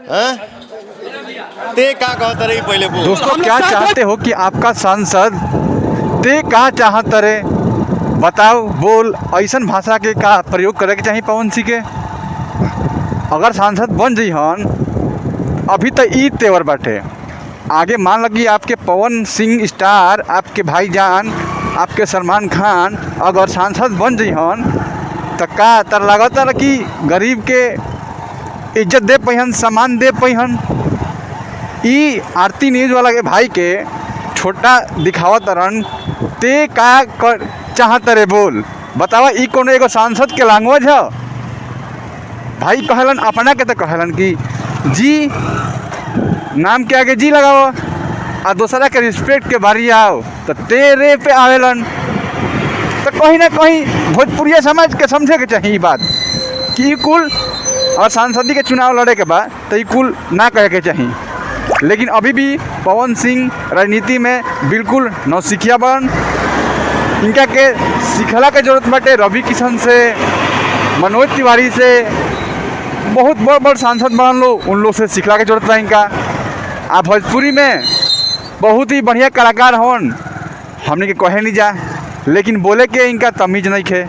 ते का कहते रही पहले बोल। दोस्तों क्या चाहते हो कि आपका सांसद ते का चाहत रे बताओ बोल। ऐसा भाषा के का प्रयोग करे के चाहिए पवन सिंह के। अगर सांसद बन जइहन अभी तो ई तेवर बाटे, आगे मान लगी आपके पवन सिंह स्टार, आपके भाईजान, आपके सलमान खान अगर सांसद बन जइहन तो का तर लागत है कि गरीब के इज्जत दे पहिन, सम्मान दे पहिन। ई आरती न्यूज़ वाला के भाई के छोटा दिखावत रन ते का चाहत रे बोल। बतावा ई कोनो एगो सांसद के लैंग्वेज है। भाई कहलन अपना के तो कहलन कि जी नाम के आगे जी लगाओ और दूसरा के रिस्पेक्ट के बारी आओ तो तेरे पे आवेलन। तो कहीं ना कहीं भोजपुरिया समाज के समझे के चाहिए बात कि कुल और सांसदी के चुनाव लड़े के बाद तो कुल ना कहे के चाहिए। लेकिन अभी भी पवन सिंह राजनीति में बिल्कुल नौसिखिया बन। इनका के सिखला के जरूरत बाटे। रवि किशन से, मनोज तिवारी से, बहुत बड़ सांसद बन लो, उन लोग से सिखला के जरूरत बा इनका। आ भोजपुरी में बहुत ही बढ़िया कलाकार हन, हमने के कहे नहीं जा, लेकिन बोले के इनका तमीज़ नहीं खे।